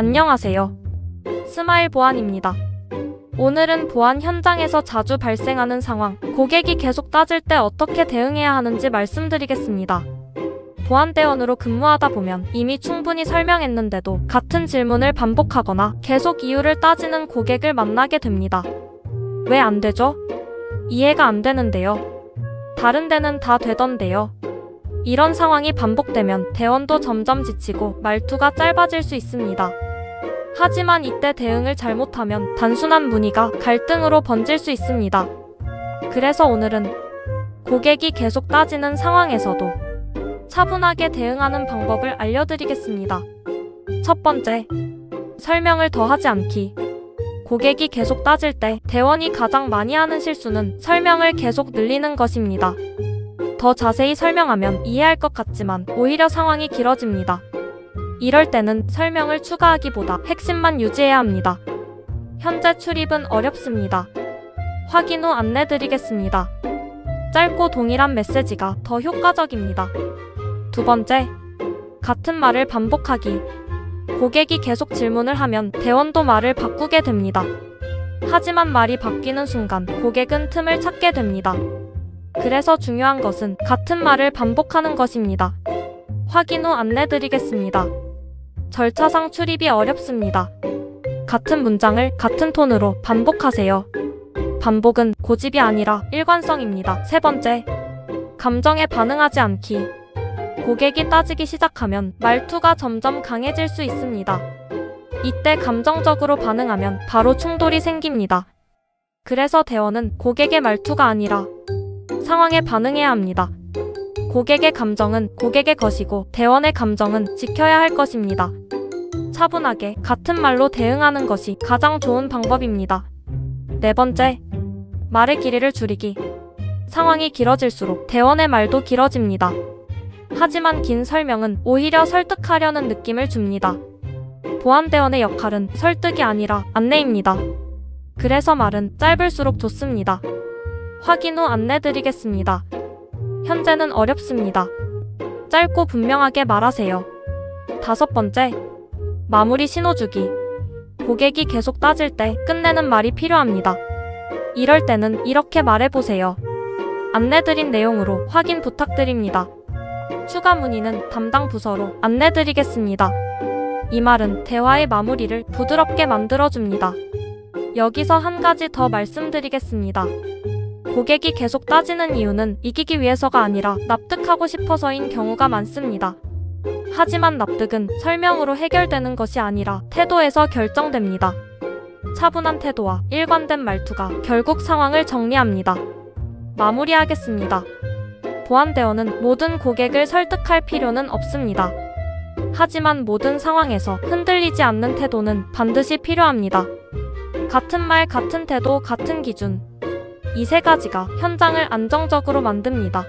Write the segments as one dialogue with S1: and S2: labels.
S1: 안녕하세요. 스마일 보안입니다. 오늘은 보안 현장에서 자주 발생하는 상황, 고객이 계속 따질 때 어떻게 대응해야 하는지 말씀드리겠습니다. 보안대원으로 근무하다 보면 이미 충분히 설명했는데도 같은 질문을 반복하거나 계속 이유를 따지는 고객을 만나게 됩니다. 왜 안 되죠? 이해가 안 되는데요. 다른 데는 다 되던데요. 이런 상황이 반복되면 대원도 점점 지치고 말투가 짧아질 수 있습니다. 하지만 이때 대응을 잘못하면 단순한 문의가 갈등으로 번질 수 있습니다. 그래서 오늘은 고객이 계속 따지는 상황에서도 차분하게 대응하는 방법을 알려드리겠습니다. 첫 번째, 설명을 더 하지 않기. 고객이 계속 따질 때 대원이 가장 많이 하는 실수는 설명을 계속 늘리는 것입니다. 더 자세히 설명하면 이해할 것 같지만 오히려 상황이 길어집니다. 이럴 때는 설명을 추가하기보다 핵심만 유지해야 합니다. 현재 출입은 어렵습니다. 확인 후 안내드리겠습니다. 짧고 동일한 메시지가 더 효과적입니다. 두 번째, 같은 말을 반복하기. 고객이 계속 질문을 하면 대원도 말을 바꾸게 됩니다. 하지만 말이 바뀌는 순간 고객은 틈을 찾게 됩니다. 그래서 중요한 것은 같은 말을 반복하는 것입니다. 확인 후 안내드리겠습니다. 절차상 출입이 어렵습니다. 같은 문장을 같은 톤으로 반복하세요. 반복은 고집이 아니라 일관성입니다. 세 번째, 감정에 반응하지 않기. 고객이 따지기 시작하면 말투가 점점 강해질 수 있습니다. 이때 감정적으로 반응하면 바로 충돌이 생깁니다. 그래서 대원은 고객의 말투가 아니라 상황에 반응해야 합니다. 고객의 감정은 고객의 것이고 대원의 감정은 지켜야 할 것입니다. 차분하게 같은 말로 대응하는 것이 가장 좋은 방법입니다. 네 번째, 말의 길이를 줄이기. 상황이 길어질수록 대원의 말도 길어집니다. 하지만 긴 설명은 오히려 설득하려는 느낌을 줍니다. 보안대원의 역할은 설득이 아니라 안내입니다. 그래서 말은 짧을수록 좋습니다. 확인 후 안내드리겠습니다. 현재는 어렵습니다. 짧고 분명하게 말하세요. 다섯 번째, 마무리 신호 주기. 고객이 계속 따질 때 끝내는 말이 필요합니다. 이럴 때는 이렇게 말해보세요. 안내드린 내용으로 확인 부탁드립니다. 추가 문의는 담당 부서로 안내드리겠습니다. 이 말은 대화의 마무리를 부드럽게 만들어줍니다. 여기서 한 가지 더 말씀드리겠습니다. 고객이 계속 따지는 이유는 이기기 위해서가 아니라 납득하고 싶어서인 경우가 많습니다. 하지만 납득은 설명으로 해결되는 것이 아니라 태도에서 결정됩니다. 차분한 태도와 일관된 말투가 결국 상황을 정리합니다. 마무리하겠습니다. 보안대원은 모든 고객을 설득할 필요는 없습니다. 하지만 모든 상황에서 흔들리지 않는 태도는 반드시 필요합니다. 같은 말, 같은 태도, 같은 기준. 이 세 가지가 현장을 안정적으로 만듭니다.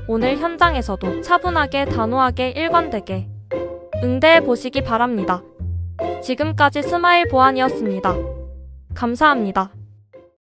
S1: 오늘 현장에서도 차분하게, 단호하게, 일관되게 응대해 보시기 바랍니다. 지금까지 스마일 보안이었습니다. 감사합니다.